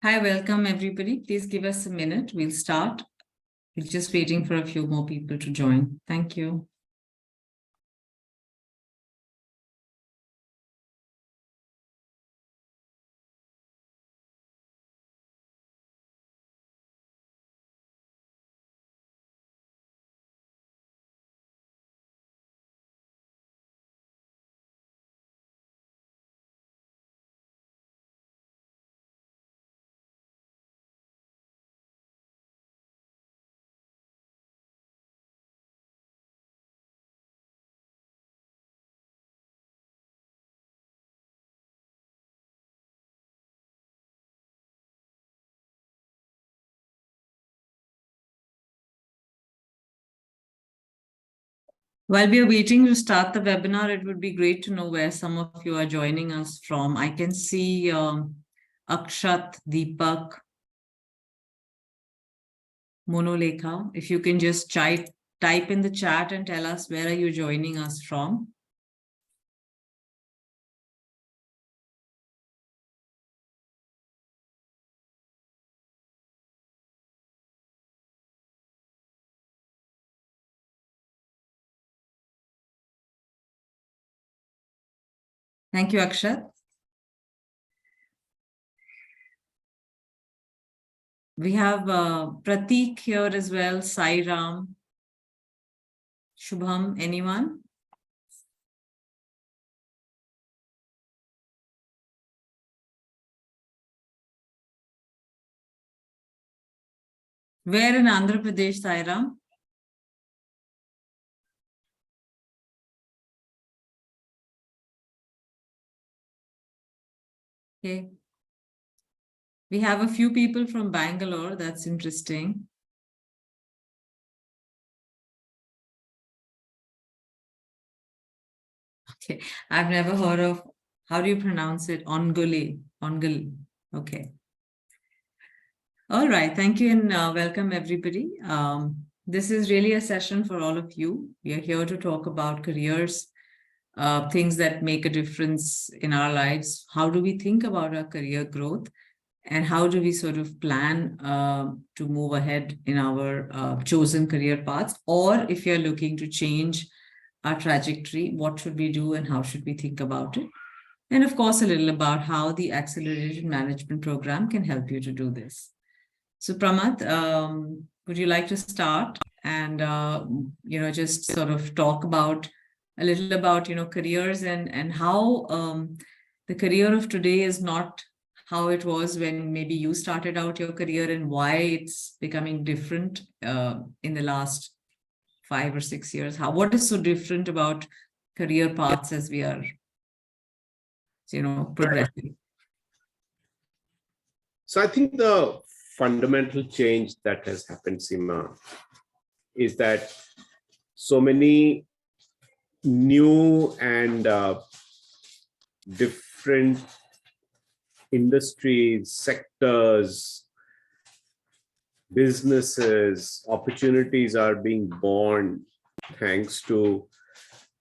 Hi, welcome everybody. Please give us a minute. We'll start. We're just waiting for a few more people to join. Thank you. While we are waiting to start the webinar, it would be great to know where some of you are joining us from. I can see Akshat, Deepak, Monolekha. If you can just type in the chat and tell us where are you joining us from. Thank you, Akshat. We have Prateek here as well, Sai Ram, Shubham, anyone? Where in Andhra Pradesh, Sai Ram? Okay. We have a few people from Bangalore. That's interesting. Okay. I've never heard of, how do you pronounce it? Ongole. Okay. All right. Thank you and welcome everybody. This is really a session for all of you. We are here to talk about careers, things that make a difference in our lives. How do we think about our career growth? And how do we sort of plan to move ahead in our chosen career paths? Or if you're looking to change our trajectory, what should we do and how should we think about it? And of course, a little about how the Accelerated Management Program can help you to do this. So Pramath, would you like to start and, just sort of talk about a little about, careers and how the career of today is not how it was when maybe you started out your career and why it's becoming different in the last 5 or 6 years. What is so different about career paths as we are, progressing? So I think the fundamental change that has happened, Seema, is that so many new and different industries, sectors, businesses, opportunities are being born thanks to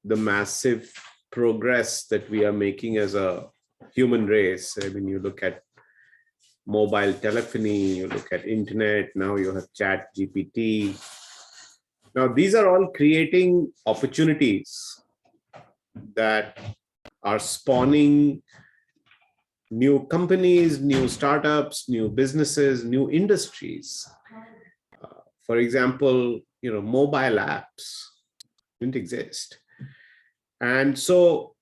the massive progress that we are making as a human race. I mean, you look at mobile telephony, you look at internet, now you have chat GPT. Now, these are all creating opportunities that are spawning new companies, new startups, new businesses, new industries. For example, mobile apps didn't exist. And so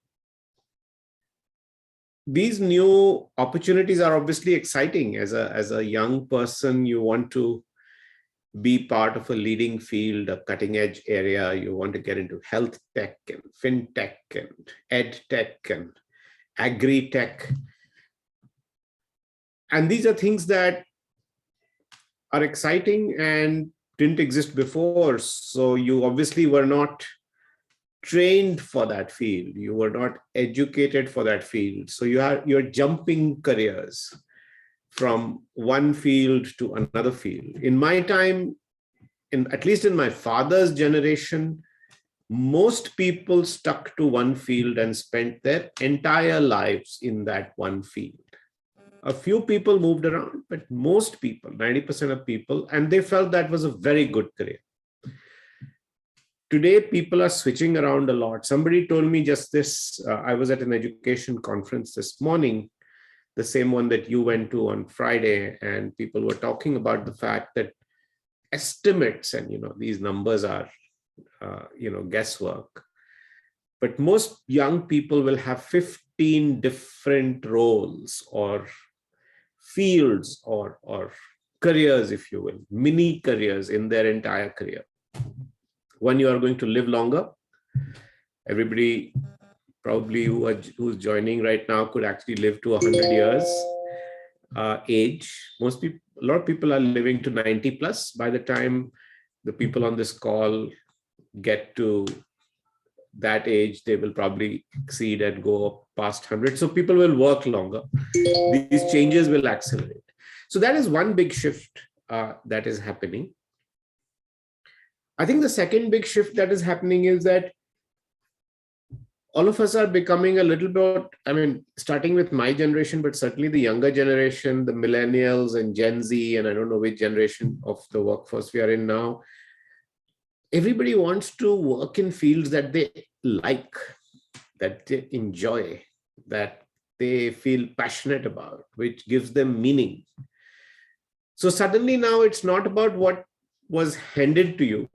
these new opportunities are obviously exciting. As a young person, you want to be part of a leading field, a cutting edge area. You want to get into health tech and fintech and ed tech and agri tech. And these are things that are exciting and didn't exist before. So you obviously were not trained for that field. You were not educated for that field. So you're jumping careers from one field to another field. In my time, at least in my father's generation, most people stuck to one field and spent their entire lives in that one field. A few people moved around, but most people, 90% of people, and they felt that was a very good career. Today, people are switching around a lot. Somebody told me just this, I was at an education conference this morning, the same one that you went to on Friday, and people were talking about the fact that estimates, and these numbers are guesswork, but most young people will have 15 different roles or fields or careers, if you will, mini careers in their entire career. One, you are going to live longer. Everybody probably who's joining right now could actually live to 100 years age. Most people, a lot of people are living to 90 plus. By the time the people on this call get to that age, they will probably exceed and go up past 100. So people will work longer. These changes will accelerate. So that is one big shift that is happening. I think the second big shift that is happening is that all of us are becoming a little bit, starting with my generation, but certainly the younger generation, the millennials and Gen Z, and I don't know which generation of the workforce we are in now. Everybody wants to work in fields that they like, that they enjoy, that they feel passionate about, which gives them meaning. So suddenly now it's not about what was handed to you.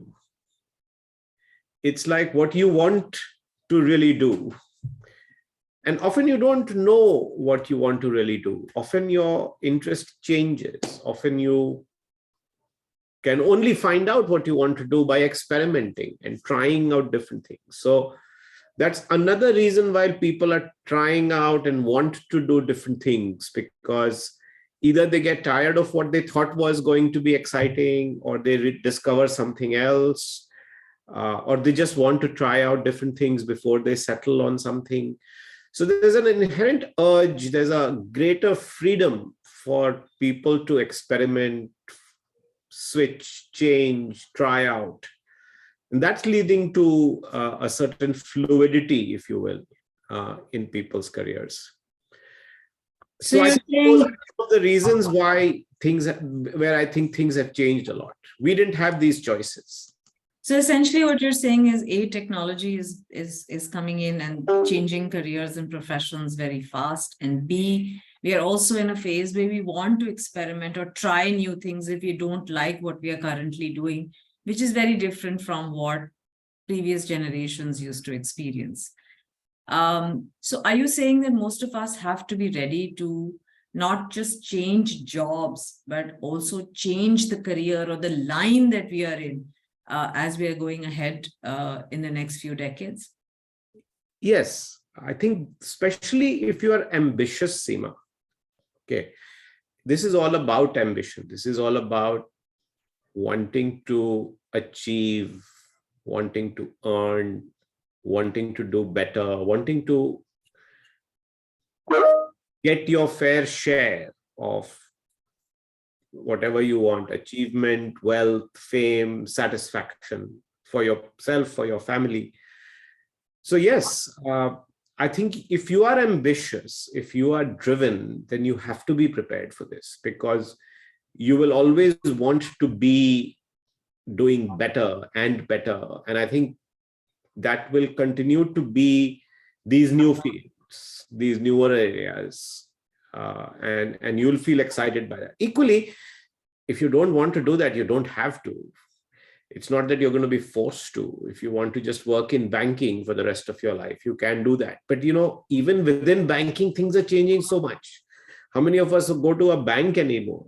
It's like what you want to really do. And often you don't know what you want to really do. Often your interest changes. Often you can only find out what you want to do by experimenting and trying out different things. So that's another reason why people are trying out and want to do different things, because either they get tired of what they thought was going to be exciting, or they discover something else, or they just want to try out different things before they settle on something. So there's an inherent urge, there's a greater freedom for people to experiment, switch, change, try out. And that's leading to a certain fluidity, if you will, in people's careers. So I think those are some of the reasons why where I think things have changed a lot. We didn't have these choices. So essentially what you're saying is technology is coming in and changing careers and professions very fast. And B, we are also in a phase where we want to experiment or try new things if we don't like what we are currently doing, which is very different from what previous generations used to experience. So are you saying that most of us have to be ready to not just change jobs, but also change the career or the line that we are in as we are going ahead in the next few decades? Yes, I think especially if you are ambitious, Seema. Okay, this is all about ambition. This is all about wanting to achieve, wanting to earn, wanting to do better, wanting to get your fair share of whatever you want, achievement, wealth, fame, satisfaction for yourself, for your family. So yes, I think if you are ambitious, if you are driven, then you have to be prepared for this, because you will always want to be doing better and better. And I think that will continue to be these new fields, these newer areas, and you'll feel excited by that. Equally, if you don't want to do that, you don't have to. It's not that you're going to be forced to. If you want to just work in banking for the rest of your life, you can do that. But even within banking, things are changing so much. How many of us go to a bank anymore?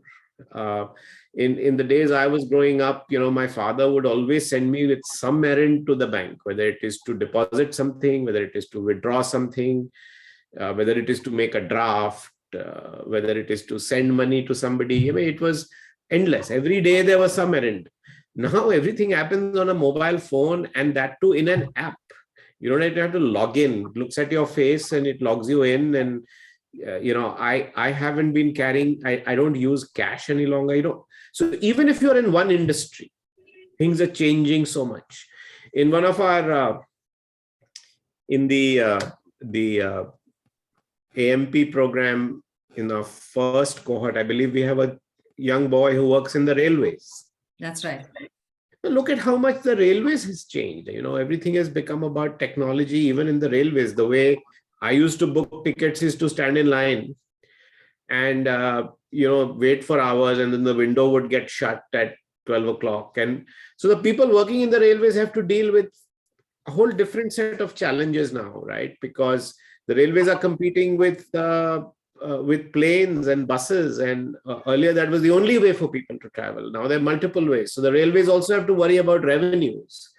In the days I was growing up, my father would always send me with some errand to the bank, whether it is to deposit something, whether it is to withdraw something, whether it is to make a draft, whether it is to send money to somebody. It was endless. Every day there was some errand. Now everything happens on a mobile phone, and that too in an app. You don't have to log in. It looks at your face and it logs you in. And I haven't been carrying. I don't use cash any longer. So even if you're in one industry, things are changing so much. In one of our in the AMP program, in our first cohort, I believe we have a young boy who works in the railways. That's right. Look at how much the railways has changed. Everything has become about technology, even in the railways. The way I used to book tickets is to stand in line and wait for hours, and then the window would get shut at 12 o'clock. And so the people working in the railways have to deal with a whole different set of challenges now, right? Because the railways are competing with planes and buses, and earlier that was the only way for people to travel. Now there are multiple ways. So the railways also have to worry about revenues.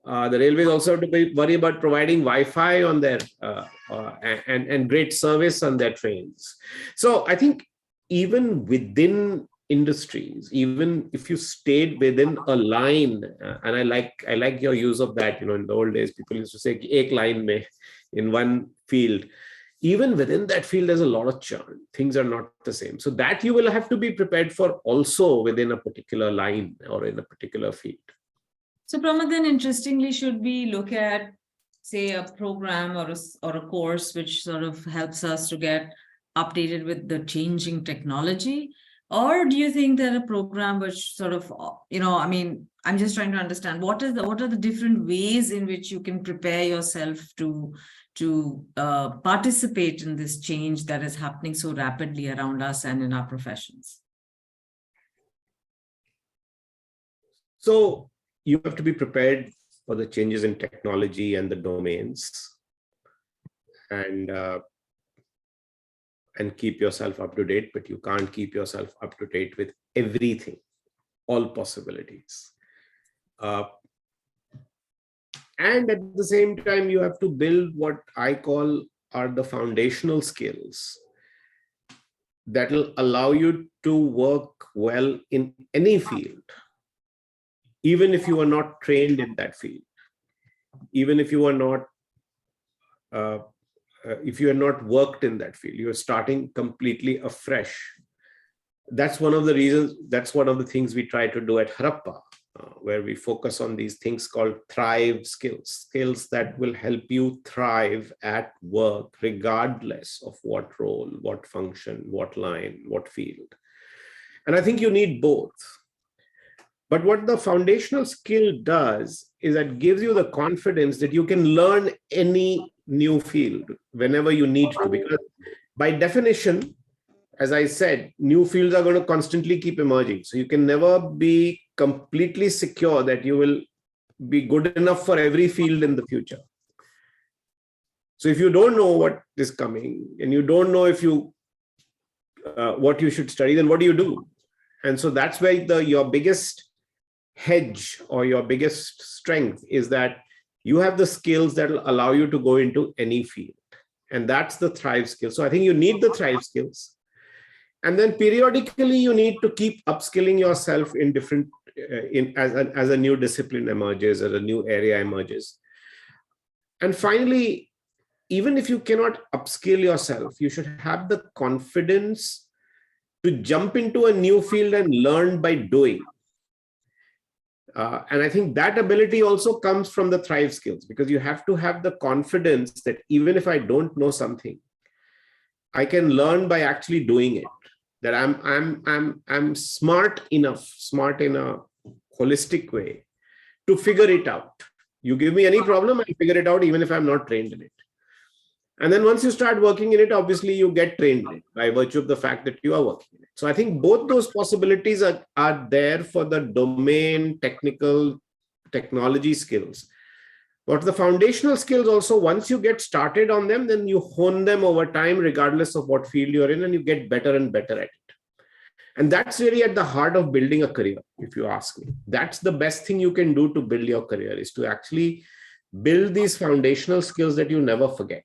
The railways also have to worry about providing Wi-Fi on their and great service on their trains. So I think even within industries, even if you stayed within a line, and I like your use of that. In the old days, people used to say "ek line mein," in one field. Even within that field, there's a lot of churn. Things are not the same. So that you will have to be prepared for also within a particular line or in a particular field. So Pramath, then interestingly, should we look at, say, a program or a course which sort of helps us to get updated with the changing technology? Or do you think that a program which sort of, I'm just trying to understand what are the different ways in which you can prepare yourself to participate in this change that is happening so rapidly around us and in our professions? So you have to be prepared for the changes in technology and the domains, and keep yourself up to date, but you can't keep yourself up to date with everything, all possibilities. And at the same time, you have to build what I call are the foundational skills that will allow you to work well in any field, even if you are not trained in that field, even if you are not if you are not worked in that field, you are starting completely afresh. That's one of the reasons, that's one of the things we try to do at Harappa, where we focus on these things called thrive skills that will help you thrive at work, regardless of what role, what function, what line, what field. And I think you need both. But what the foundational skill does is that gives you the confidence that you can learn any new field whenever you need to, because by definition, as I said, new fields are going to constantly keep emerging. So you can never be completely secure that you will be good enough for every field in the future. So if you don't know what is coming and you don't know if you what you should study, then what do you do? And so that's where your biggest hedge or your biggest strength is that you have the skills that will allow you to go into any field. And that's the thrive skill. So I think you need the thrive skills. And then periodically you need to keep upskilling yourself in different, as a new discipline emerges, as a new area emerges. And finally, even if you cannot upskill yourself, you should have the confidence to jump into a new field and learn by doing. And I think that ability also comes from the thrive skills, because you have to have the confidence that even if I don't know something, I can learn by actually doing it. That I'm smart in a holistic way to figure it out. You give me any problem, I'll figure it out, even if I'm not trained in it. And then once you start working in it, obviously you get trained in it by virtue of the fact that you are working in it. So I think both those possibilities are there for the domain, technical, technology skills. But the foundational skills also, once you get started on them, then you hone them over time, regardless of what field you're in, and you get better and better at it. And that's really at the heart of building a career, if you ask me. That's the best thing you can do to build your career, is to actually build these foundational skills that you never forget.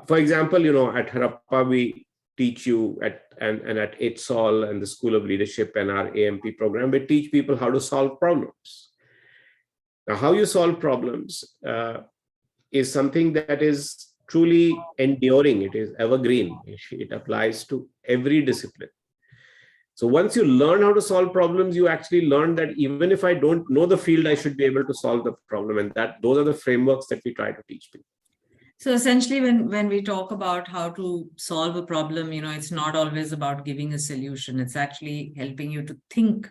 For example, at Harappa, we teach you at HSOL and the School of Leadership and our AMP program, we teach people how to solve problems. Now, how you solve problems is something that is truly enduring. It is evergreen. It applies to every discipline. So once you learn how to solve problems, you actually learn that even if I don't know the field, I should be able to solve the problem. And those are the frameworks that we try to teach people. So essentially, when we talk about how to solve a problem, it's not always about giving a solution. It's actually helping you to think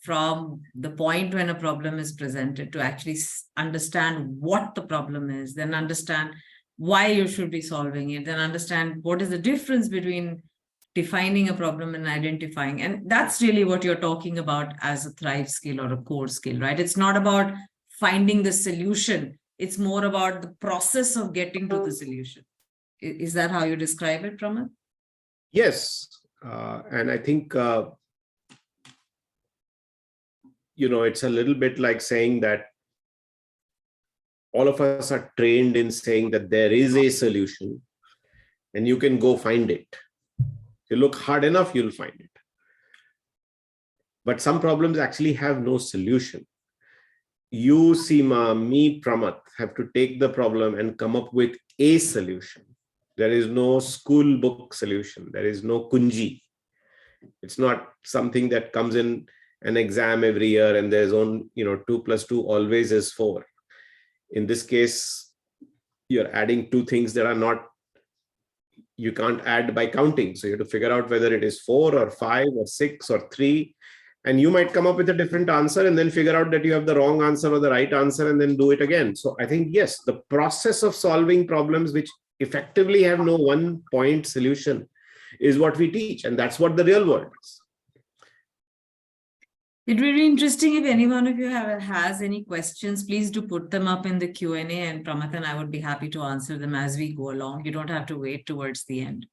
from the point when a problem is presented to actually understand what the problem is, then understand why you should be solving it, then understand what is the difference between defining a problem and identifying. And that's really what you're talking about as a Thrive skill or a core skill, right? It's not about finding the solution. It's more about the process of getting to the solution. Is that how you describe it, Pramath? Yes. And I think, it's a little bit like saying that all of us are trained in saying that there is a solution and you can go find it. If you look hard enough, you'll find it. But some problems actually have no solution. You, Seema, me, Pramath, have to take the problem and come up with a solution. There is no school book solution. There is no kunji. It's not something that comes in an exam every year and there's on 2 plus 2 always is 4. In this case, you're adding two things that are not, you can't add by counting. So you have to figure out whether it is 4 or 5 or 6 or 3. And you might come up with a different answer and then figure out that you have the wrong answer or the right answer and then do it again. So I think, yes, the process of solving problems which effectively have no one point solution is what we teach. And that's what the real world is. It would be interesting if any one of you has any questions, please do put them up in the Q&A, and Pramath and I would be happy to answer them as we go along. You don't have to wait towards the end.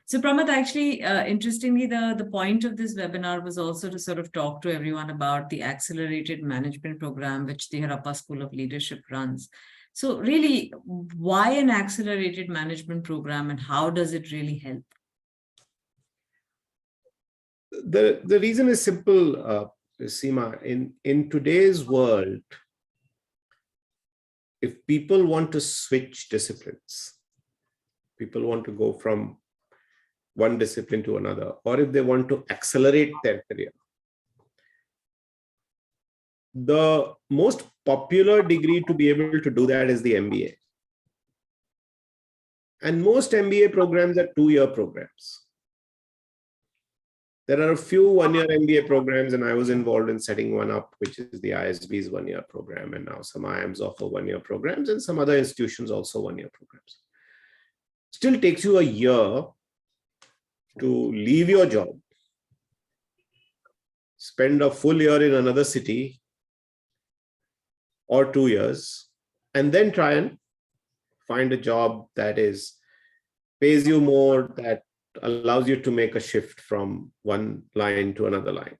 So Pramath, actually, interestingly, the point of this webinar was also to sort of talk to everyone about the accelerated management program, which the Harappa School of Leadership runs. So really, why an accelerated management program and how does it really help? The reason is simple, Seema. In today's world, if people want to switch disciplines, people want to go from one discipline to another, or if they want to accelerate their career, the most popular degree to be able to do that is the MBA. And most MBA programs are 2-year programs. There are a few one-year MBA programs, and I was involved in setting one up, which is the ISB's one-year program. And now some IIMs offer one-year programs and some other institutions also one-year programs. Still takes you a year to leave your job, spend a full year in another city or 2 years, and then try and find a job that pays you more, that allows you to make a shift from one line to another line.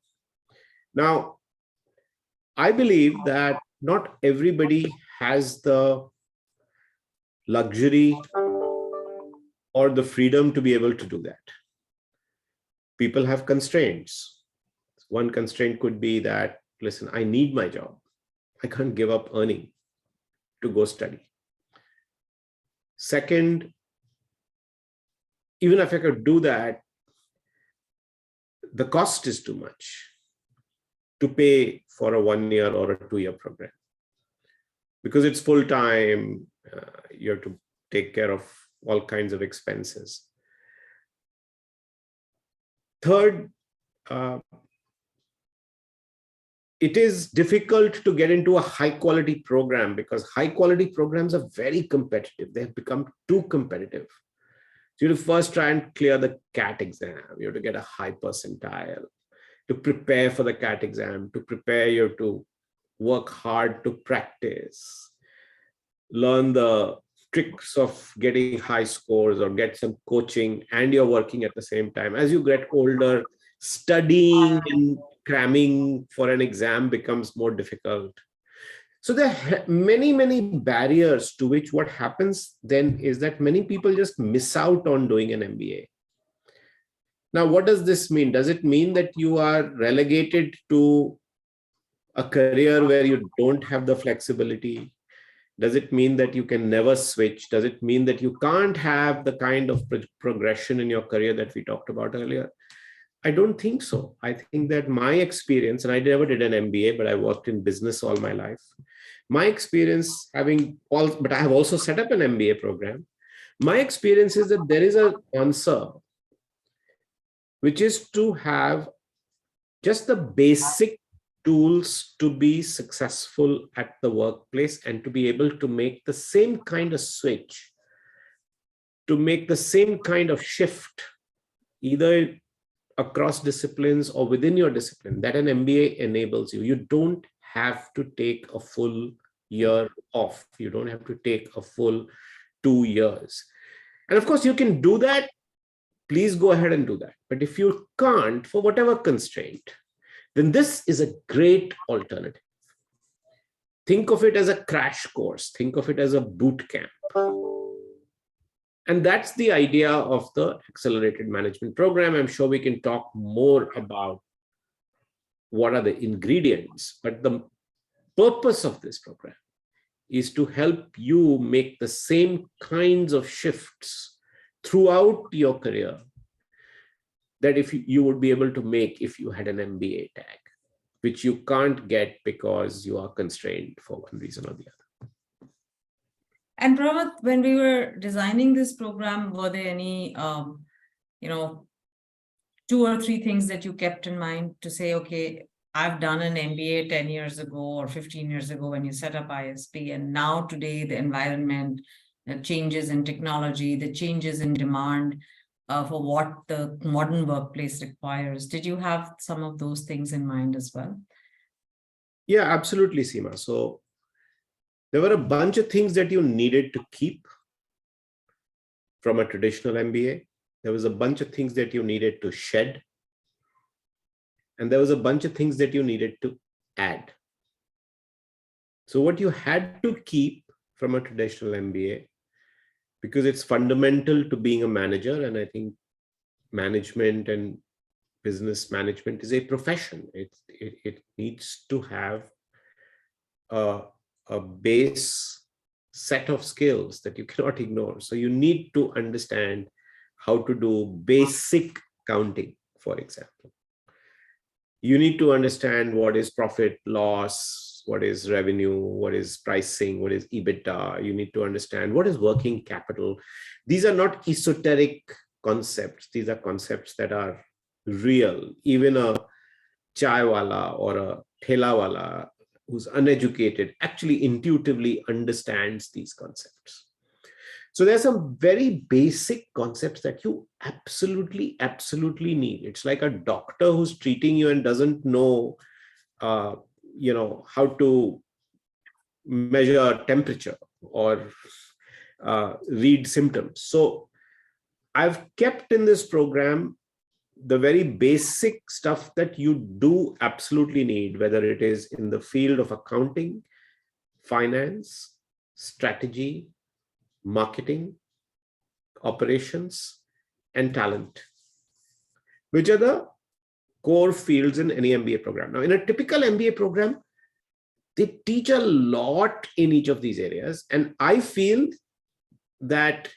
Now, I believe that not everybody has the luxury or the freedom to be able to do that. People have constraints. One constraint could be that, listen, I need my job. I can't give up earning to go study. Second, even if I could do that, the cost is too much to pay for a 1-year or a 2-year program because it's full time. You have to take care of all kinds of expenses. Third, it is difficult to get into a high quality program because high quality programs are very competitive. They have become too competitive. So you have to first try and clear the CAT exam. You have to get a high percentile. To prepare for the CAT exam, to prepare, you have to work hard to practice, learn the tricks of getting high scores or get some coaching, and you're working at the same time. As you get older, studying and cramming for an exam becomes more difficult. So there are many, many barriers to which what happens then is that many people just miss out on doing an MBA. Now, what does this mean? Does it mean that you are relegated to a career where you don't have the flexibility? Does it mean that you can never switch? Does it mean that you can't have the kind of progression in your career that we talked about earlier? I don't think so. I think that my experience, and I never did an MBA, but I worked in business all my life. My experience but I have also set up an MBA program. My experience is that there is an answer, which is to have just the basic tools to be successful at the workplace and to be able to make the same kind of switch, to make the same kind of shift, either across disciplines or within your discipline, that an MBA enables you. You don't have to take a full year off. You don't have to take a full 2 years. And of course, you can do that. Please go ahead and do that. But if you can't, for whatever constraint, then this is a great alternative. Think of it as a crash course. Think of it as a boot camp. And that's the idea of the accelerated management program. I'm sure we can talk more about what are the ingredients, but the purpose of this program is to help you make the same kinds of shifts throughout your career that if you would be able to make if you had an MBA tag, which you can't get because you are constrained for one reason or the other. And Pramath, when we were designing this program, were there any, 2 or 3 things that you kept in mind to say, okay, I've done an MBA 10 years ago or 15 years ago when you set up ISP, and now today the environment, the changes in technology, the changes in demand for what the modern workplace requires. Did you have some of those things in mind as well? Yeah, absolutely, Seema. So there were a bunch of things that you needed to keep from a traditional MBA. There was a bunch of things that you needed to shed. And there was a bunch of things that you needed to add. So what you had to keep from a traditional MBA, because it's fundamental to being a manager, and I think management and business management is a profession. It needs to have a base set of skills that you cannot ignore. So you need to understand how to do basic counting, for example. You need to understand what is profit, loss, what is revenue, what is pricing, what is EBITDA. You need to understand what is working capital. These are not esoteric concepts. These are concepts that are real. Even a chaiwala or a thelawala who's uneducated actually intuitively understands these concepts. So there's some very basic concepts that you absolutely need. It's like a doctor who's treating you and doesn't know, how to measure temperature or read symptoms. So I've kept in this program the very basic stuff that you do absolutely need, whether it is in the field of accounting, finance, strategy, marketing, operations, and talent, which are the core fields in any MBA program. Now, in a typical MBA program, they teach a lot in each of these areas. And I feel that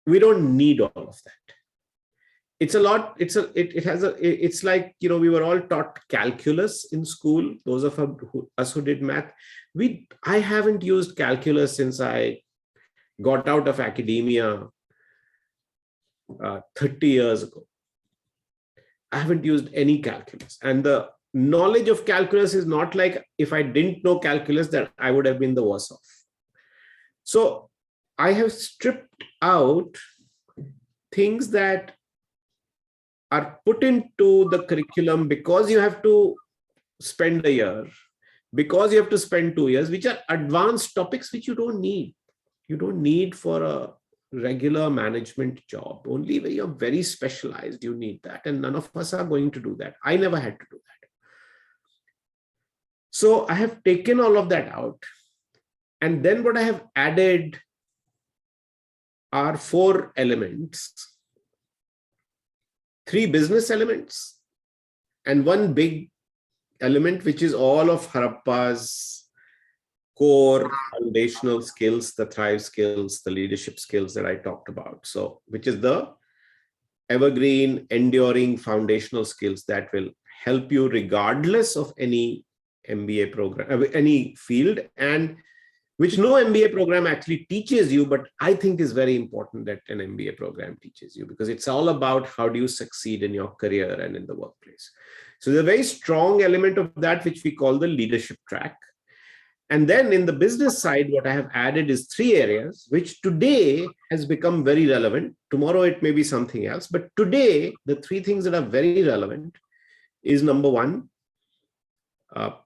we don't need all of that. It's a lot. It's like, we were all taught calculus in school. Those of us who did math, I haven't used calculus since I got out of academia 30 years ago. I haven't used any calculus. And the knowledge of calculus is not like if I didn't know calculus, that I would have been the worse off. So I have stripped out things that are put into the curriculum because you have to spend a year, because you have to spend 2 years, which are advanced topics which you don't need. You don't need for a regular management job. Only when you're very specialized, you need that. And none of us are going to do that. I never had to do that. So I have taken all of that out. And then what I have added are 4 elements. 3 business elements and 1 big element, which is all of Harappa's core foundational skills, the Thrive skills, the leadership skills that I talked about. So, which is the evergreen, enduring foundational skills that will help you regardless of any MBA program, any field, and which no MBA program actually teaches you, but I think is very important that an MBA program teaches you, because it's all about how do you succeed in your career and in the workplace. So there's a very strong element of that, which we call the leadership track. And then in the business side, what I have added is 3 areas, which today has become very relevant. Tomorrow, it may be something else. But today, the 3 things that are very relevant is number 1,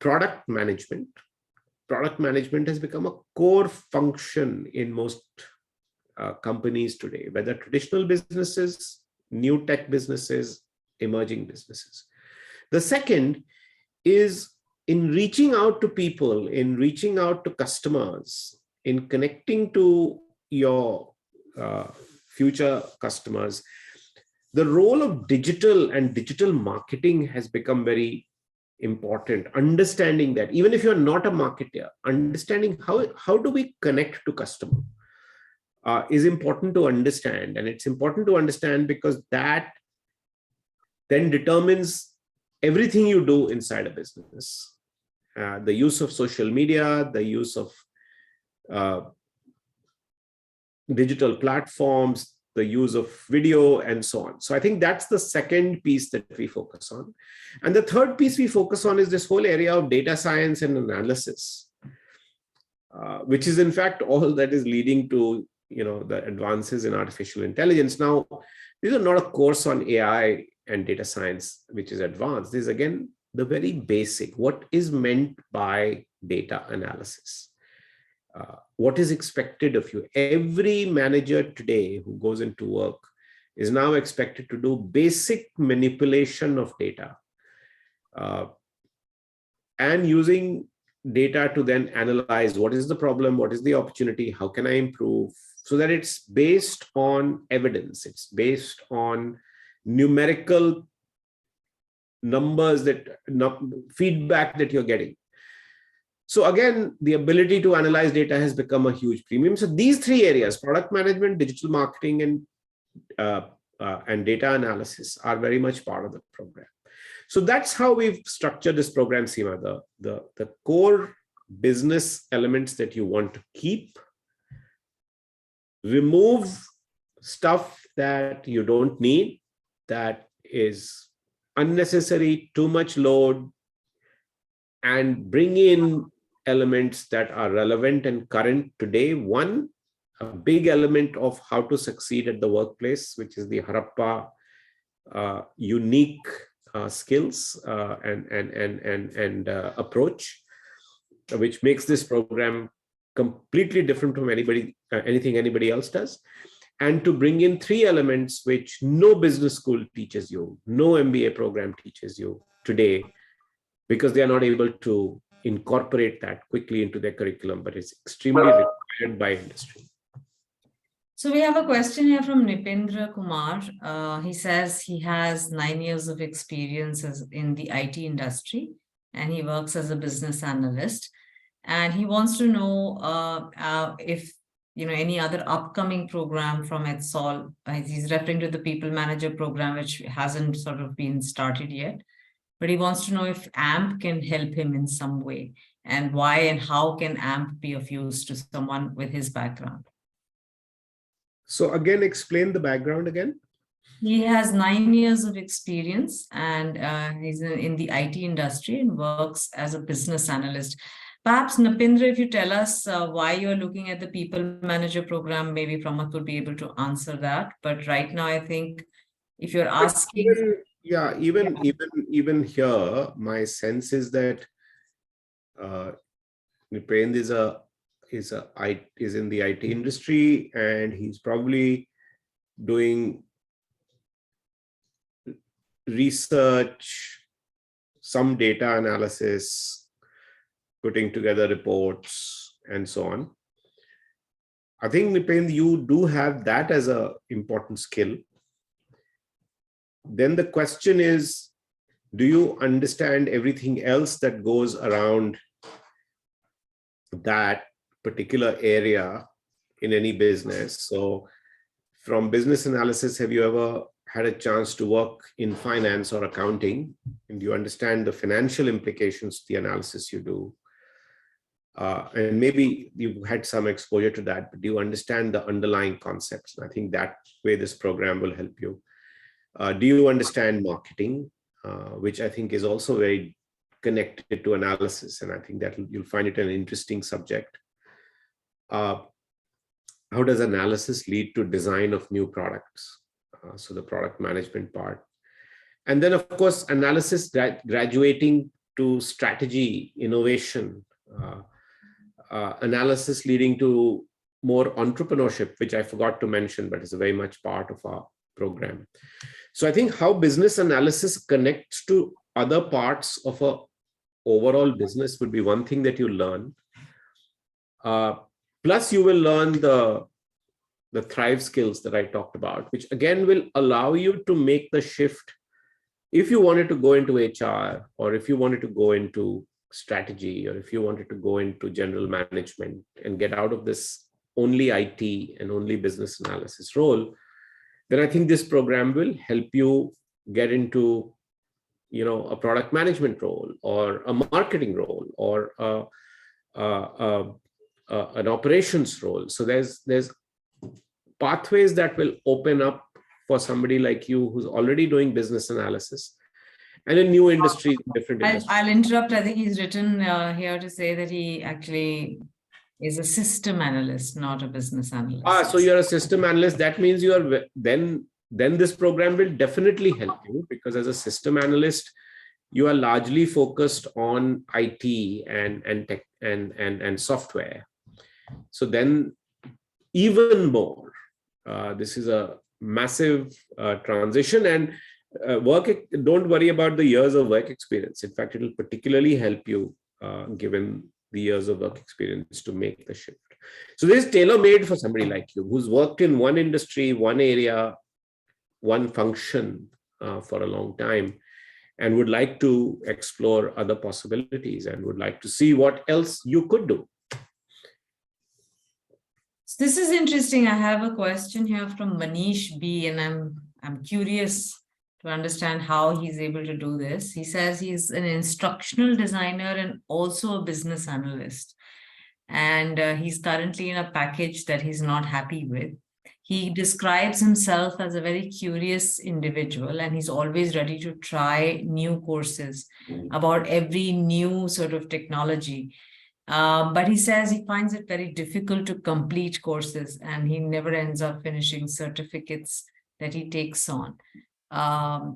product management. Product management has become a core function in most companies today, whether traditional businesses, new tech businesses, emerging businesses. The second is in reaching out to people, in reaching out to customers, in connecting to your future customers. The role of digital and digital marketing has become very important. Understanding that, even if you're not a marketer, understanding how do we connect to customer is important to understand. And it's important to understand because that then determines everything you do inside a business. The use of social media, the use of digital platforms, the use of video, and so on. So I think that's the second piece that we focus on. And the third piece we focus on is this whole area of data science and analysis, which is in fact all that is leading to the advances in artificial intelligence. Now, this is not a course on AI and data science, which is advanced. This is again the very basic. What is meant by data analysis? What is expected of you? Every manager today who goes into work is now expected to do basic manipulation of data and using data to then analyze what is the problem, what is the opportunity, how can I improve, so that it's based on evidence, it's based on numerical numbers, feedback that you're getting. So again, the ability to analyze data has become a huge premium. So these 3 areas, product management, digital marketing, and data analysis, are very much part of the program. So that's how we've structured this program, Seema. The core business elements that you want to keep, remove stuff that you don't need, that is unnecessary, too much load, and bring in elements that are relevant and current today. One, a big element of how to succeed at the workplace, which is the Harappa unique skills and approach, which makes this program completely different from anything anybody else does. And to bring in 3 elements which no business school teaches you, no MBA program teaches you today, because they are not able to incorporate that quickly into their curriculum, but it's extremely required by industry. So we have a question here from Nipendra Kumar. He says he has 9 years of experience in the IT industry, and he works as a business analyst. And he wants to know if any other upcoming program from ETSOL. He's referring to the People Manager program, which hasn't sort of been started yet. But he wants to know if AMP can help him in some way, and why and how can AMP be of use to someone with his background. So again, explain the background again. He has 9 years of experience, and he's in the IT industry and works as a business analyst. Perhaps, Nipendra, if you tell us why you're looking at the People Manager program, maybe Pramath would be able to answer that. But right now, I think if you're asking... Even here, my sense is that Nipendra is in the IT industry, and he's probably doing research, some data analysis, putting together reports, and so on. I think, Nipendra, you do have that as an important skill. Then the question is, do you understand everything else that goes around that particular area in any business? So from business analysis, have you ever had a chance to work in finance or accounting, and you understand the financial implications, the analysis you do, and maybe you've had some exposure to that, but you understand the underlying concepts. And I think that way this program will help you. Do you understand marketing, which I think is also very connected to analysis, and I think that you'll find it an interesting subject. How does analysis lead to design of new products? So the product management part. And then, of course, analysis graduating to strategy, innovation, analysis leading to more entrepreneurship, which I forgot to mention, but is very much part of our program. So I think how business analysis connects to other parts of a overall business would be one thing that you learn. Plus, you will learn the Thrive skills that I talked about, which again will allow you to make the shift. If you wanted to go into HR, or if you wanted to go into strategy, or if you wanted to go into general management and get out of this only IT and only business analysis role, then I think this program will help you get into, a product management role, or a marketing role, or an operations role. So there's pathways that will open up for somebody like you who's already doing business analysis and in new industries, different industries. I'll interrupt. I think he's written here to say that he actually is a system analyst, not a business analyst. So you're a system analyst. That means you are then this program will definitely help you, because as a system analyst, you are largely focused on IT and tech and software. So then even more, this is a massive transition, and don't worry about the years of work experience. In fact, it will particularly help you given the years of work experience to make the shift. So this is tailor-made for somebody like you who's worked in one industry, one area, one function for a long time, and would like to explore other possibilities and would like to see what else you could do. So this is interesting. I have a question here from Manish B, and I'm curious to understand how he's able to do this. He says he's an instructional designer and also a business analyst. And he's currently in a package that he's not happy with. He describes himself as a very curious individual, and he's always ready to try new courses about every new sort of technology. But he says he finds it very difficult to complete courses, and he never ends up finishing certificates that he takes on.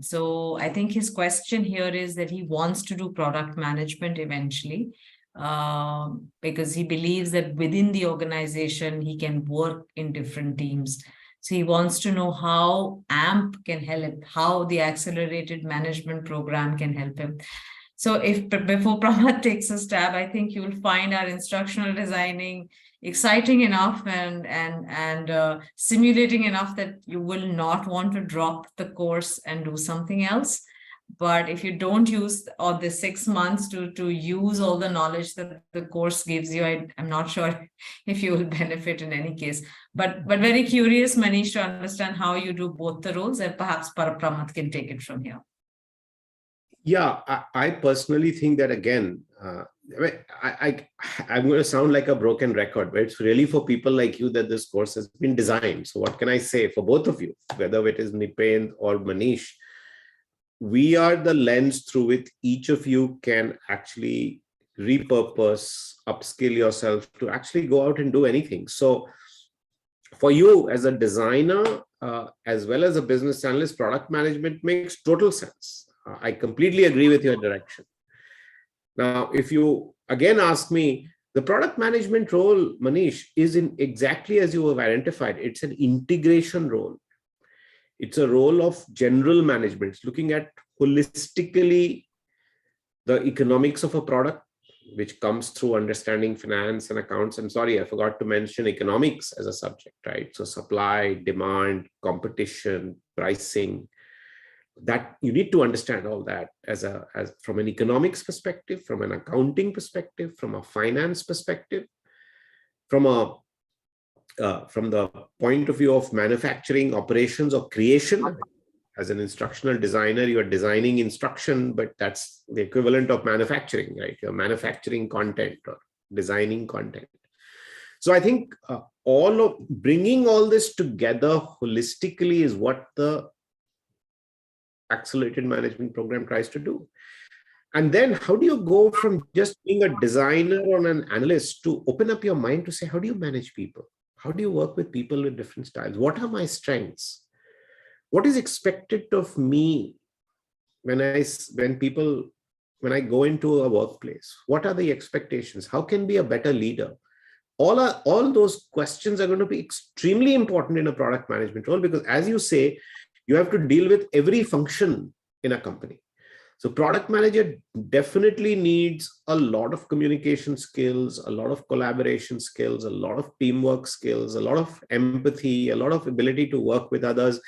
So I think his question here is that he wants to do product management eventually, because he believes that within the organization, he can work in different teams. So he wants to know how AMP can help, how the accelerated management program can help him. So before Pramath takes a stab, I think you will find our instructional designing exciting enough and stimulating enough that you will not want to drop the course and do something else. But if you don't use the 6 months to use all the knowledge that the course gives you, I'm not sure if you will benefit in any case. But very curious, Manish, to understand how you do both the roles, and perhaps Pramath can take it from here. Yeah, I personally think that, again, I'm going to sound like a broken record, but it's really for people like you that this course has been designed. So what can I say for both of you, whether it is Nipen or Manish? We are the lens through which each of you can actually repurpose, upskill yourself to actually go out and do anything. So for you as a designer, as well as a business analyst, product management makes total sense. I completely agree with your direction. Now, if you again ask me, the product management role, Manish, is in exactly as you have identified. It's an integration role. It's a role of general management. It's looking at holistically the economics of a product, which comes through understanding finance and accounts. I'm sorry, I forgot to mention economics as a subject, right? So supply, demand, competition, pricing, that you need to understand all that as from an economics perspective, from an accounting perspective, from a finance perspective, from the point of view of manufacturing operations or creation. as an instructional designer, you are designing instruction, but that's the equivalent of manufacturing, right? You're manufacturing content or designing content. So I think all of bringing all this together holistically is what the accelerated management program tries to do. And then how do you go from just being a designer or an analyst to open up your mind to say, how do you manage people? How do you work with people with different styles? What are my strengths? What is expected of me when I go into a workplace? What are the expectations? How can I be a better leader? All those questions are going to be extremely important in a product management role, because as you say, you have to deal with every function in a company. So product manager definitely needs a lot of communication skills, a lot of collaboration skills, a lot of teamwork skills, a lot of empathy, a lot of ability to work with others,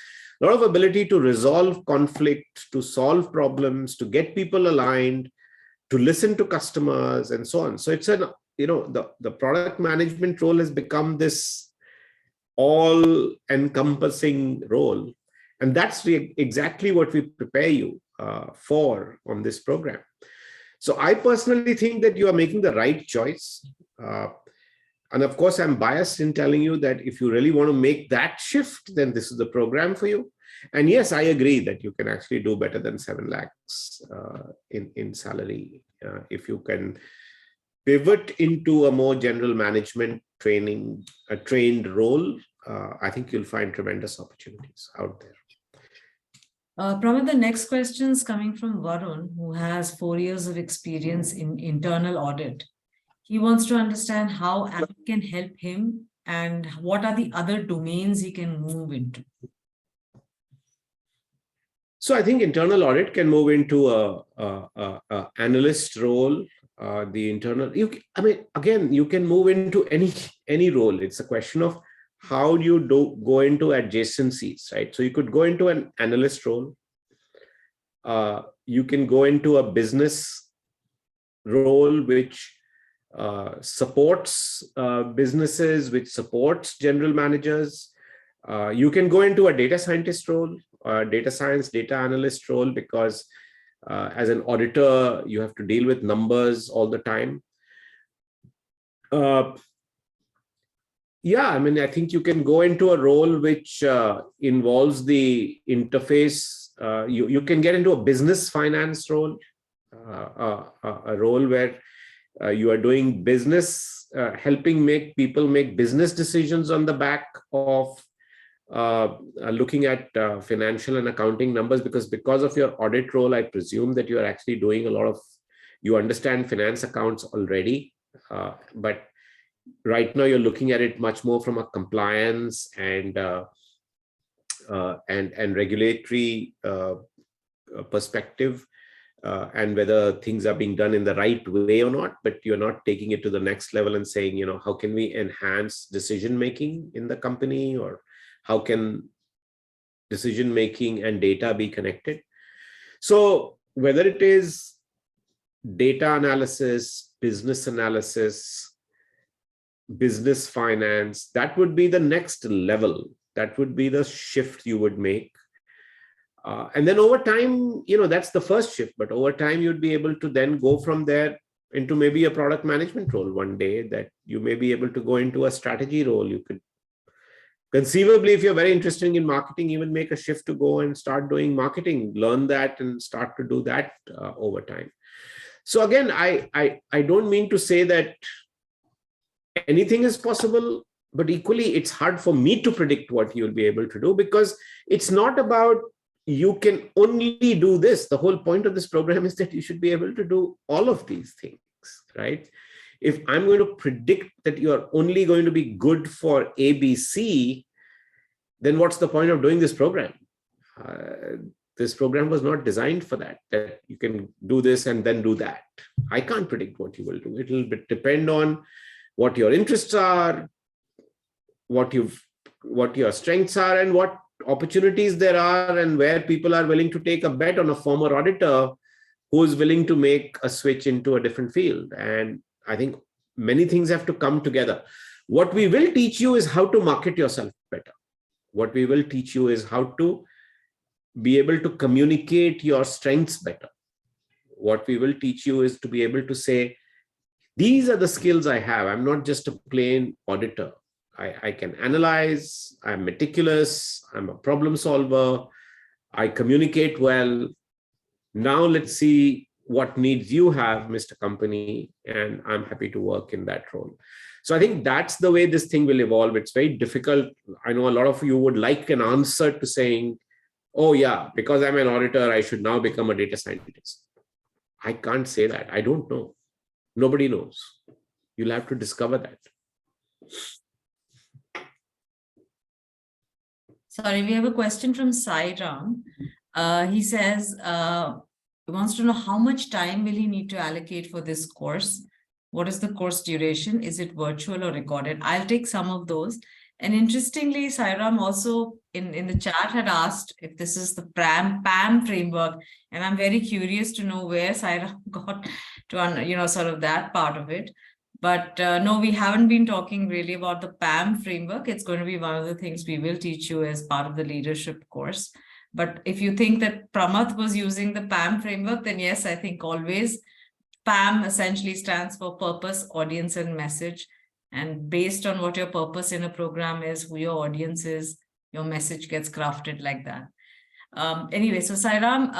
a lot of ability to resolve conflict, to solve problems, to get people aligned, to listen to customers, and so on. So it's the product management role has become this all-encompassing role. And that's exactly what we prepare you for on this program. So I personally think that you are making the right choice. And of course, I'm biased in telling you that if you really want to make that shift, then this is the program for you. And yes, I agree that you can actually do better than 7 lakhs in salary if you can pivot into a more general management trained role. I think you'll find tremendous opportunities out there. Pramath, the next question is coming from Varun, who has 4 years of experience in internal audit. He wants to understand how app can help him and what are the other domains he can move into. So I think internal audit can move into a analyst role. You can move into any role. It's a question of how do you go into adjacencies, right? So you could go into an analyst role. You can go into a business role, which supports businesses, which supports general managers. You can go into a data scientist role, data science, data analyst role, because as an auditor, you have to deal with numbers all the time. I think you can go into a role which involves the interface. You can get into a business finance role, a role where you are doing business, helping people make business decisions on the back of looking at financial and accounting numbers, because of your audit role, I presume that you are actually doing you understand finance accounts already, but right now you're looking at it much more from a compliance and regulatory perspective, and whether things are being done in the right way or not. But you're not taking it to the next level and saying, how can we enhance decision making in the company, or how can decision making and data be connected? So whether it is data analysis, business analysis, business finance, that would be the next level. That would be the shift you would make. And then over time, that's the first shift. But over time, you'd be able to then go from there into maybe a product management role one day, that you may be able to go into a strategy role. You could conceivably, if you're very interested in marketing, even make a shift to go and start doing marketing, learn that and start to do that over time. So again, I don't mean to say that anything is possible, but equally it's hard for me to predict what you'll be able to do, because it's not about you can only do this. The whole point of this program is that you should be able to do all of these things, right? If I'm going to predict that you're only going to be good for ABC, then what's the point of doing this program? This program was not designed for that you can do this and then do that. I can't predict what you will do. It will depend on what your interests are, what your strengths are, and what opportunities there are, and where people are willing to take a bet on a former auditor who is willing to make a switch into a different field. And I think many things have to come together. What we will teach you is how to market yourself better. What we will teach you is how to be able to communicate your strengths better. What we will teach you is to be able to say, these are the skills I have. I'm not just a plain auditor. I can analyze, I'm meticulous, I'm a problem solver, I communicate well. Now let's see what needs you have, Mr. Company, and I'm happy to work in that role. So I think that's the way this thing will evolve. It's very difficult. I know a lot of you would like an answer to saying, oh yeah, because I'm an auditor, I should now become a data scientist. I can't say that. I don't know. Nobody knows. You'll have to discover that. Sorry, we have a question from Sai Ram. He says, he wants to know how much time will he need to allocate for this course? What is the course duration? Is it virtual or recorded? I'll take some of those. And interestingly, Sairam also in the chat had asked if this is the PAM framework. And I'm very curious to know where Sairam got to, sort of that part of it. But no, we haven't been talking really about the PAM framework. It's going to be one of the things we will teach you as part of the leadership course. But if you think that Pramath was using the PAM framework, then yes, I think always. PAM essentially stands for purpose, audience, and message. And based on what your purpose in a program is, who your audience is, your message gets crafted like that. Anyway, so Sairam,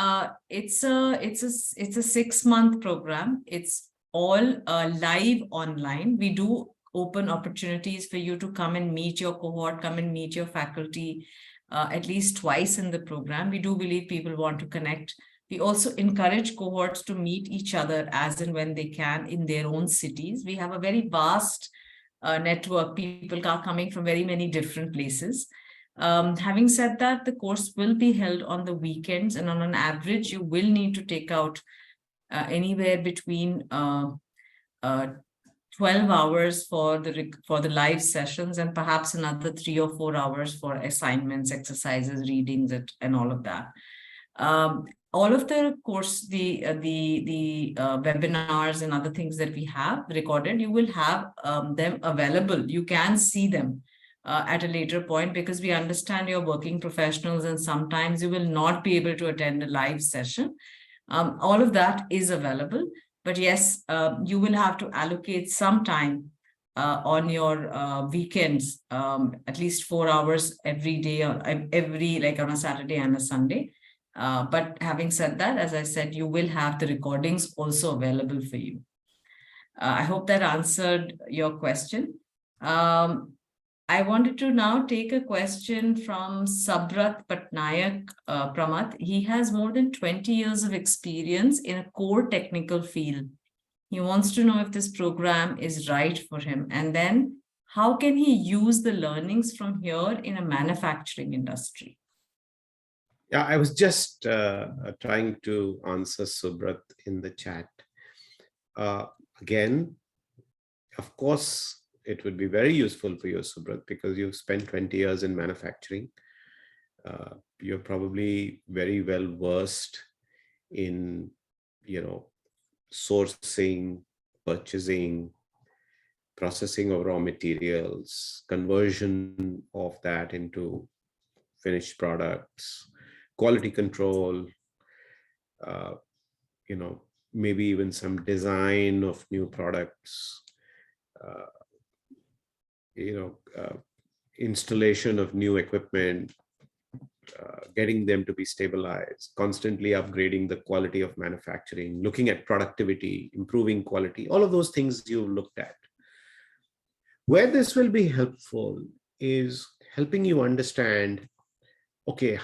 it's a 6-month program. It's all live online. We do open opportunities for you to come and meet your cohort, come and meet your faculty at least twice in the program. We do believe people want to connect. We also encourage cohorts to meet each other as and when they can in their own cities. We have a very vast network. People are coming from very many different places. Having said that, the course will be held on the weekends, and on an average, you will need to take out anywhere between 12 hours for the live sessions, and perhaps another 3 or 4 hours for assignments, exercises, readings, and all of that. All of the course, the webinars and other things that we have recorded, you will have them available. You can see them at a later point, because we understand you're working professionals and sometimes you will not be able to attend a live session. All of that is available, but yes, you will have to allocate some time on your weekends, at least 4 hours every day, like on a Saturday and a Sunday. But having said that, as I said, you will have the recordings also available for you. I hope that answered your question. I wanted to now take a question from Sabrat Patnaik Pramath. He has more than 20 years of experience in a core technical field. He wants to know if this program is right for him, and then how can he use the learnings from here in a manufacturing industry? Yeah, I was just trying to answer Subrat in the chat. Again, of course, it would be very useful for you, Subrat, because you've spent 20 years in manufacturing. You're probably very well versed in, sourcing, purchasing, processing of raw materials, conversion of that into finished products, quality control, maybe even some design of new products, installation of new equipment, getting them to be stabilized, constantly upgrading the quality of manufacturing, looking at productivity, improving quality, all of those things you've looked at. Where this will be helpful is helping you understand, okay,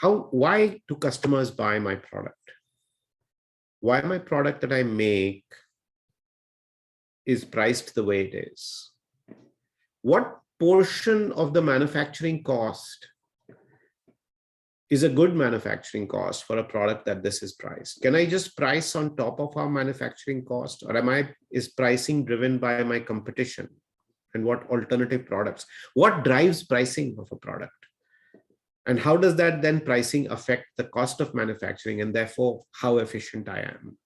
why do customers buy my product? Why my product that I make is priced the way it is? What portion of the manufacturing cost is a good manufacturing cost for a product that this is priced? Can I just price on top of our manufacturing cost, or is pricing driven by my competition? And what alternative products? What drives pricing of a product? And how does that then pricing affect the cost of manufacturing, and therefore how efficient I am?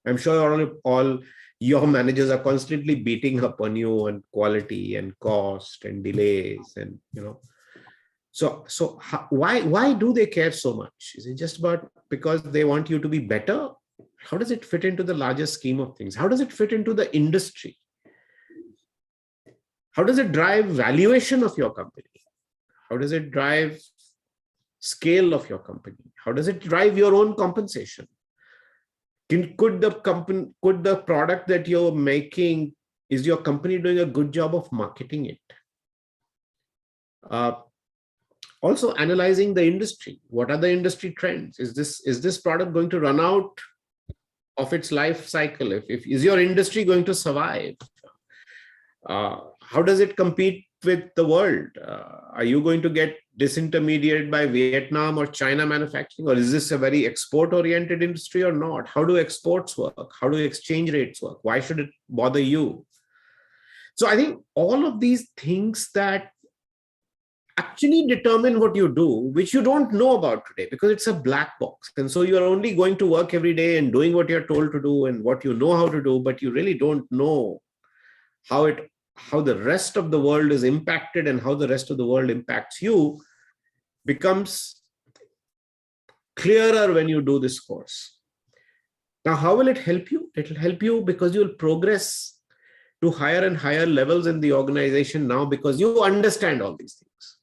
I'm sure all your managers are constantly beating up on you on quality and cost and delays, and Why do they care so much? Is it just about because they want you to be better? How does it fit into the larger scheme of things? How does it fit into the industry? How does it drive valuation of your company? How does it drive scale of your company? How does it drive your own compensation? Could the product that you're making, is your company doing a good job of marketing it? Also analyzing the industry. What are the industry trends? Is this product going to run out of its life cycle? Is your industry going to survive? How does it compete with the world? Are you going to get disintermediated by Vietnam or China manufacturing, or is this a very export-oriented industry or not? How do exports work? How do exchange rates work? Why should it bother you? So I think all of these things that actually determine what you do, which you don't know about today because it's a black box. And so you're only going to work every day and doing what you're told to do and what you know how to do, but you really don't know how the rest of the world is impacted and how the rest of the world impacts you becomes clearer when you do this course. Now, how will it help you? It will help you because you'll progress to higher and higher levels in the organization now because you understand all these things.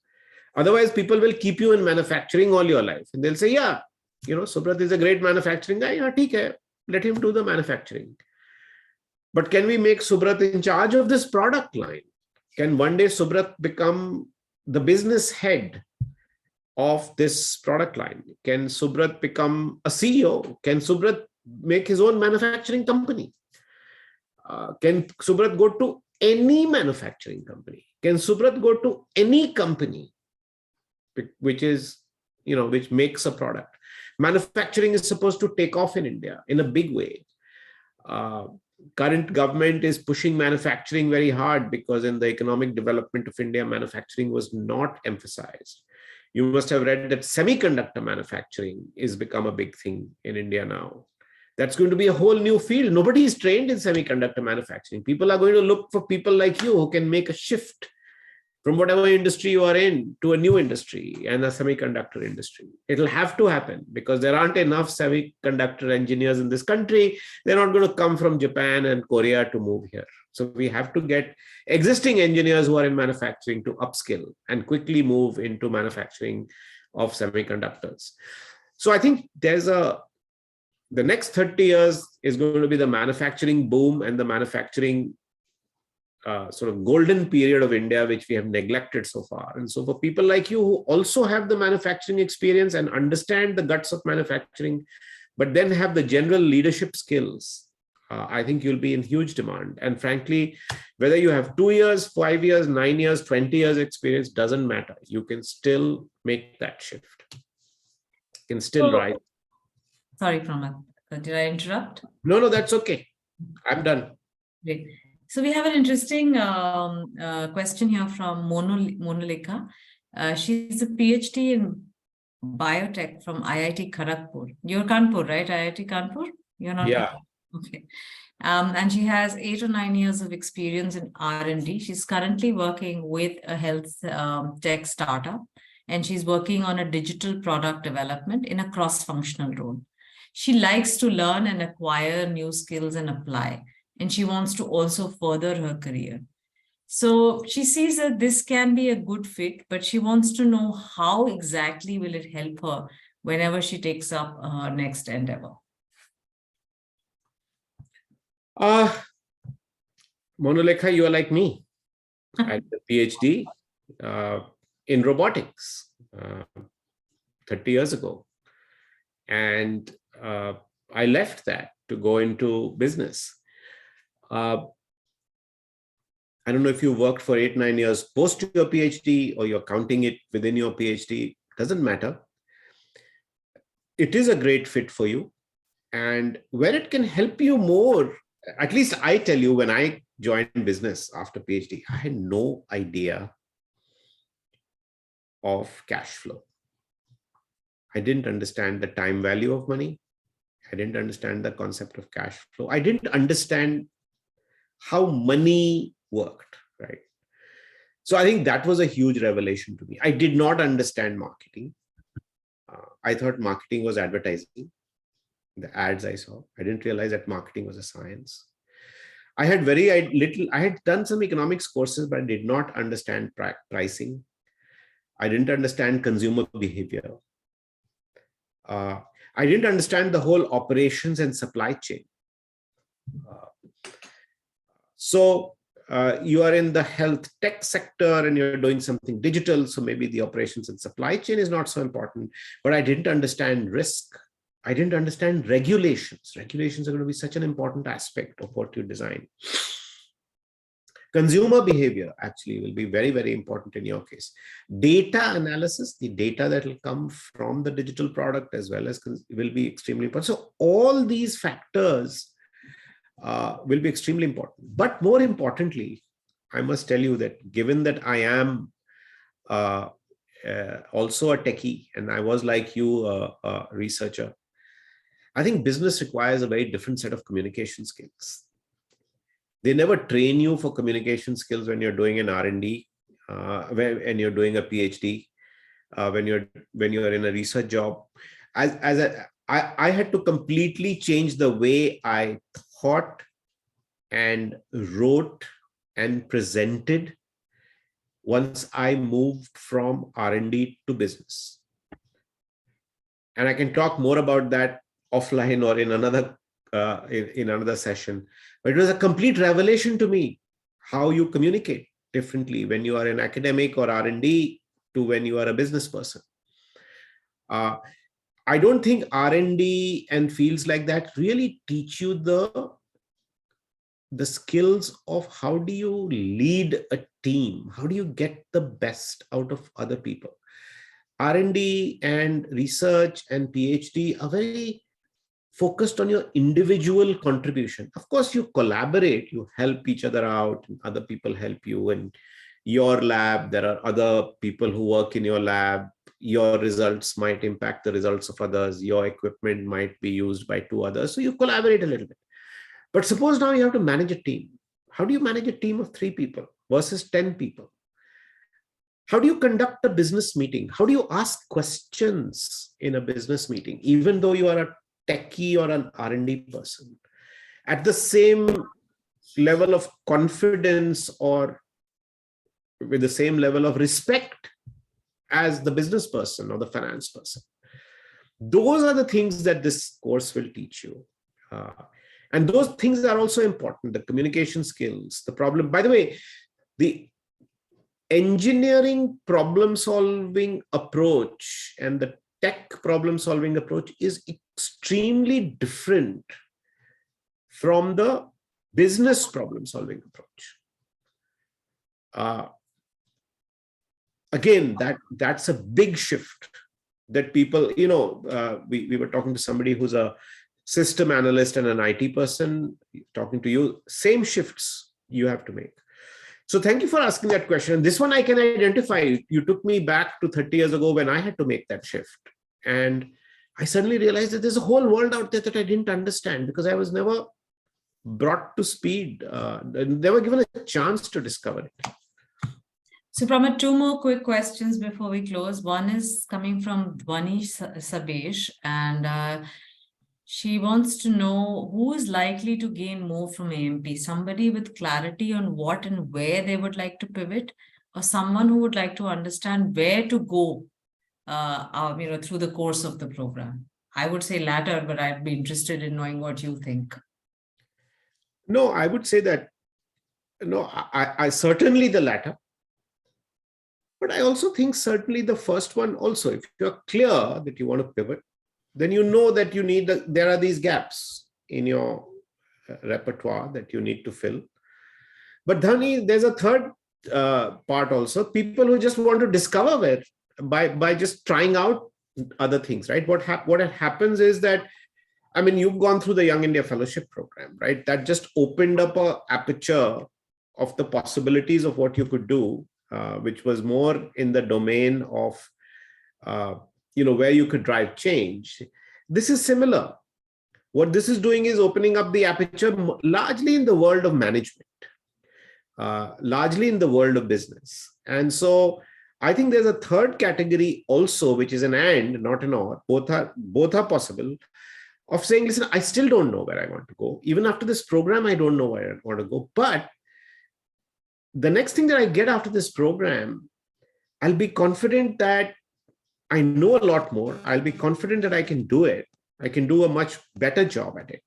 Otherwise, people will keep you in manufacturing all your life. And they'll say, yeah, Subrat is a great manufacturing guy. Yeah, theek hai. Let him do the manufacturing. But can we make Subrat in charge of this product line? Can one day Subrat become the business head of this product line? Can Subrat become a CEO? Can Subrat make his own manufacturing company? Can Subrat go to any manufacturing company? Can Subrat go to any company which makes a product? Manufacturing is supposed to take off in India in a big way. Current government is pushing manufacturing very hard because in the economic development of India, manufacturing was not emphasized. You must have read that semiconductor manufacturing is become a big thing in India now. That's going to be a whole new field. Nobody is trained in semiconductor manufacturing. People are going to look for people like you who can make a shift from whatever industry you are in to a new industry and a semiconductor industry. It'll have to happen because there aren't enough semiconductor engineers in this country. They're not going to come from Japan and Korea to move here. So we have to get existing engineers who are in manufacturing to upskill and quickly move into manufacturing of semiconductors. So I think the next 30 years is going to be the manufacturing boom and the manufacturing sort of golden period of India, which we have neglected so far. And so for people like you who also have the manufacturing experience and understand the guts of manufacturing, but then have the general leadership skills, I think you'll be in huge demand. And frankly, whether you have 2 years, 5 years, 9 years, 20 years experience, doesn't matter. You can still make that shift. You can still rise. Sorry, Pramath. Did I interrupt? No, that's okay. I'm done. Great. So we have an interesting question here from Monolika. She's a PhD in biotech from IIT Kharagpur. You're Kanpur, right? IIT Kanpur? You're not? Yeah. Okay. And she has 8 or 9 years of experience in R&D. She's currently working with a health tech startup, and she's working on a digital product development in a cross-functional role. She likes to learn and acquire new skills and apply, and she wants to also further her career. So she sees that this can be a good fit, but she wants to know how exactly will it help her whenever she takes up her next endeavor. Monolekha, you are like me. I did a PhD in robotics 30 years ago. And I left that to go into business. I don't know if you worked for 8-9 years post your PhD or you're counting it within your PhD, doesn't matter. It is a great fit for you. And where it can help you more, at least I tell you, when I joined business after PhD, I had no idea of cash flow. I didn't understand the time value of money. I didn't understand the concept of cash flow. I didn't understand how money worked, right? So I think that was a huge revelation to me. I did not understand marketing. I thought marketing was advertising, the ads I saw. I didn't realize that marketing was a science. I had I had done some economics courses, but I did not understand pricing. I didn't understand consumer behavior. I didn't understand the whole operations and supply chain. So you are in the health tech sector and you're doing something digital. So maybe the operations and supply chain is not so important, but I didn't understand risk. I didn't understand regulations. Regulations are going to be such an important aspect of what you design. Consumer behavior actually will be very, very important in your case. Data analysis, the data that will come from the digital product as well as will be extremely important. So all these factors will be extremely important. But more importantly, I must tell you that given that I am also a techie and I was like you, a researcher, I think business requires a very different set of communication skills. They never train you for communication skills when you're doing an R&D, when you're doing a PhD, when you're in a research job. I had to completely change the way I thought and wrote and presented once I moved from R&D to business. And I can talk more about that offline or in another session. But it was a complete revelation to me how you communicate differently when you are an academic or R&D to when you are a business person. I don't think R&D and fields like that really teach you the skills of how do you lead a team? How do you get the best out of other people? R&D and research and PhD are very focused on your individual contribution. Of course, you collaborate, you help each other out, and other people help you. In your lab, there are other people who work in your lab. Your results might impact the results of others. Your equipment might be used by 2 others. So you collaborate a little bit. But suppose now you have to manage a team. How do you manage a team of 3 people versus 10 people? How do you conduct a business meeting? How do you ask questions in a business meeting, even though you are a techie or an R&D person, at the same level of confidence or with the same level of respect as the business person or the finance person? Those are the things that this course will teach you. And those things are also important, the communication skills, the problem. By the way, the engineering problem solving approach and the tech problem solving approach is extremely different from the business problem solving approach. Again, that's a big shift that people, we were talking to somebody who's a system analyst and an IT person, talking to you, same shifts you have to make. So thank you for asking that question. This one I can identify. You took me back to 30 years ago when I had to make that shift. And I suddenly realized that there's a whole world out there that I didn't understand because I was never brought to speed, never given a chance to discover it. So Pramath, 2 more quick questions before we close. One is coming from Dhwani Sabesh, and she wants to know who is likely to gain more from AMP, somebody with clarity on what and where they would like to pivot, or someone who would like to understand where to go through the course of the program. I would say latter, but I'd be interested in knowing what you think. No, I would say that, I certainly the latter. But I also think certainly the first one also, if you're clear that you want to pivot, then you know that you need, there are these gaps in your repertoire that you need to fill. But Dhani, there's a third part also, people who just want to discover where, by just trying out other things, right? What happens is that, I mean, you've gone through the Young India Fellowship Program, right? That just opened up an aperture of the possibilities of what you could do, which was more in the domain of, where you could drive change. This is similar. What this is doing is opening up the aperture largely in the world of management. largely in the world of business. And so I think there's a third category also, which is an and, not an or. Both are possible, of saying, listen, I still don't know where I want to go. Even after this program, I don't know where I want to go. But the next thing that I get after this program, I'll be confident that I know a lot more. I'll be confident that I can do it. I can do a much better job at it.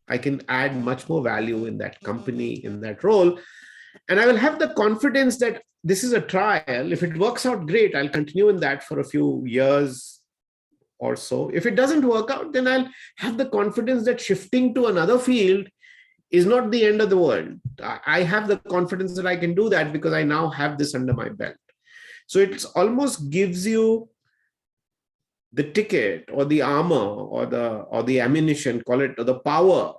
I can add much more value in that company, in that role. And I will have the confidence that this is a trial. If it works out, great. I'll continue in that for a few years or so. If it doesn't work out, then I'll have the confidence that shifting to another field is not the end of the world. I have the confidence that I can do that because I now have this under my belt. So it almost gives you the ticket or the armor or the ammunition, call it, or the power,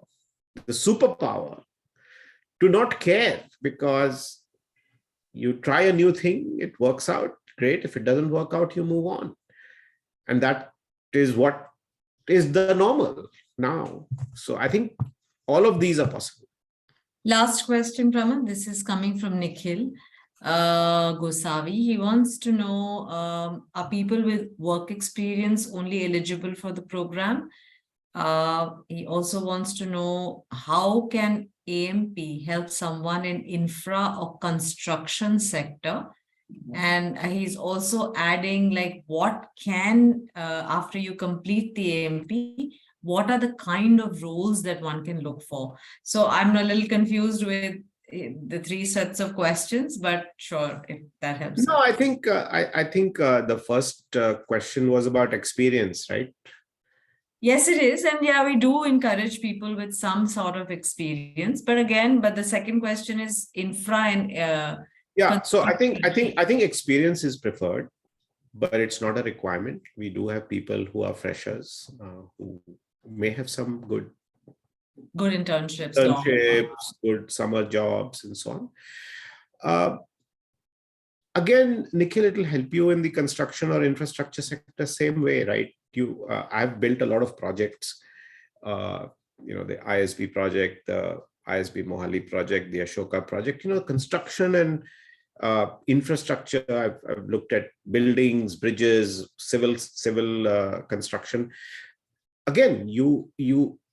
the superpower, to not care, because you try a new thing, it works out, great. If it doesn't work out, you move on. And that is what is the normal now. So I think all of these are possible. Last question, Pramath. This is coming from Nikhil Gosavi. He wants to know, are people with work experience only eligible for the program? He also wants to know, how can AMP help someone in infra or construction sector? And he's also adding, like, what can, after you complete the AMP, what are the kind of roles that one can look for? So I'm a little confused with the three sets of questions, but sure, if that helps. No, I think the first question was about experience, right? Yes, it is. And yeah, we do encourage people with some sort of experience. But again, the second question is infra and yeah. So I think experience is preferred, but it's not a requirement. We do have people who are freshers who may have some good internships, good summer jobs, and so on. Again, Nikhil, it will help you in the construction or infrastructure sector same way, right? I've built a lot of projects, the ISB project, the ISB Mohali project, the Ashoka project, construction and infrastructure. I've looked at buildings, bridges, civil construction. Again,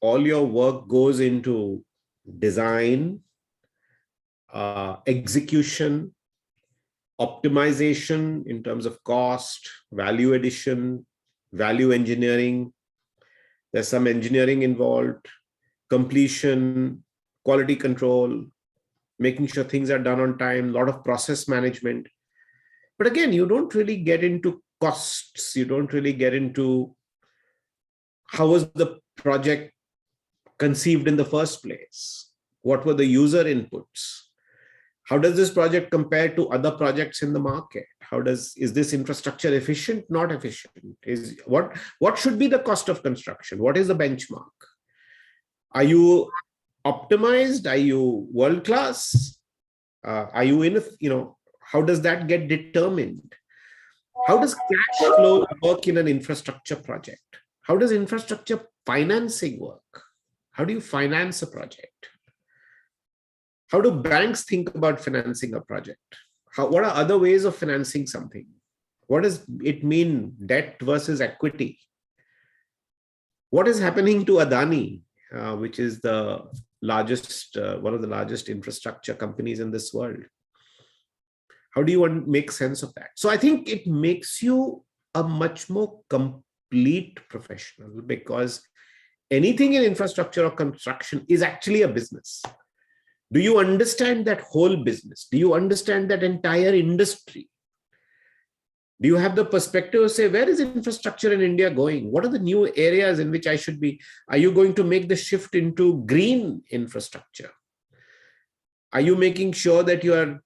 all your work goes into design, execution, optimization in terms of cost, value addition, value engineering. There's some engineering involved, completion, quality control, making sure things are done on time, a lot of process management. But again, you don't really get into costs. You don't really get into how was the project conceived in the first place? What were the user inputs? How does this project compare to other projects in the market? Is this infrastructure efficient, not efficient? What should be the cost of construction? What is the benchmark? Are you optimized? Are you world-class? Are you how does that get determined? How does cash flow work in an infrastructure project? How does infrastructure financing work? How do you finance a project? How do banks think about financing a project? What are other ways of financing something? What does it mean, debt versus equity? What is happening to Adani, which is the largest, one of the largest infrastructure companies in this world? How do you want to make sense of that? So I think it makes you a much more complete professional, because anything in infrastructure or construction is actually a business. Do you understand that whole business? Do you understand that entire industry? Do you have the perspective of say, where is infrastructure in India going? What are the new areas in which I should be? Are you going to make the shift into green infrastructure? Are you making sure that you are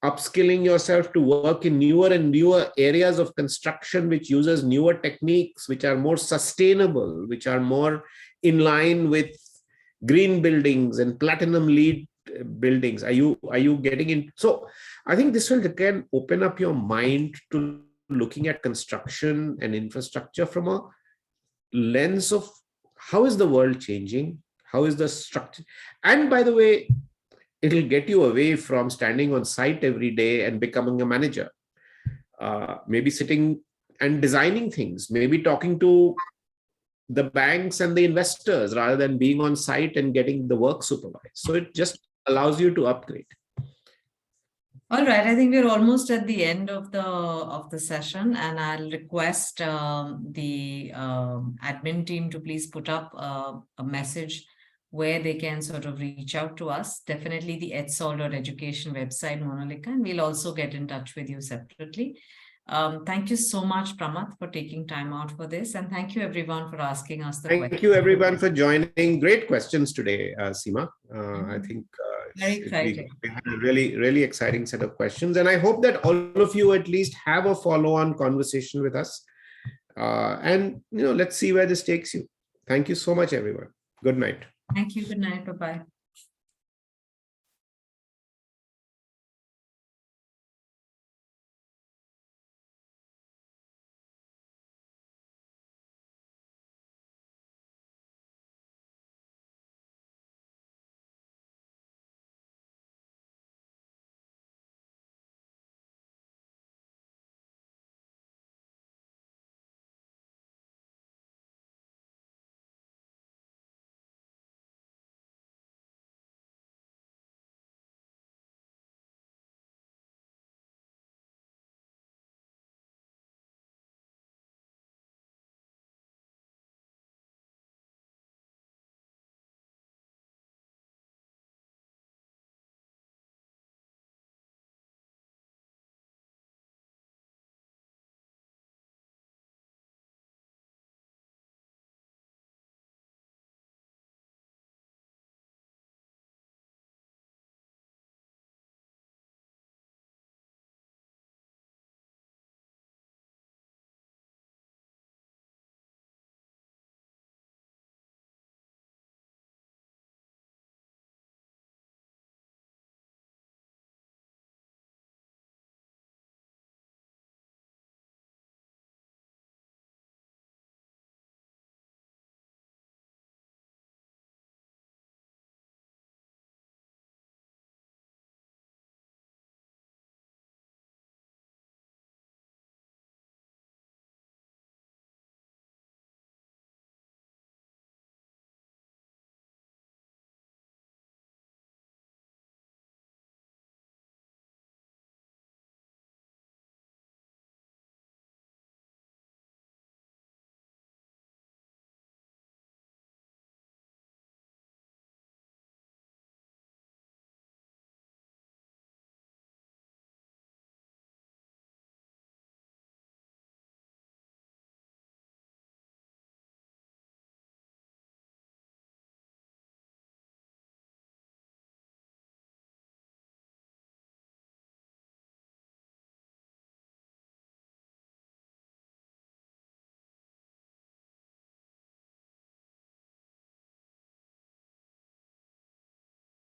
upskilling yourself to work in newer and newer areas of construction, which uses newer techniques, which are more sustainable, which are more in line with green buildings and platinum LEED buildings? Are you getting in? So I think this will again open up your mind to looking at construction and infrastructure from a lens of how is the world changing? How is the structure? And by the way, it'll get you away from standing on site every day and becoming a manager. Maybe sitting and designing things, maybe talking to the banks and the investors rather than being on site and getting the work supervised. So it just allows you to upgrade. All right, I think we're almost at the end of the session, and I'll request the admin team to please put up a message where they can sort of reach out to us. Definitely the EdSol.education website, Monalika, and we'll also get in touch with you separately. Thank you so much, Pramath, for taking time out for this, and thank you everyone for asking us the questions. Thank you everyone for joining. Great questions today, Seema. I think very exciting. we had a really exciting set of questions, and I hope that all of you at least have a follow-on conversation with us. And let's see where this takes you. Thank you so much, everyone. Good night. Thank you. Good night. Bye-bye.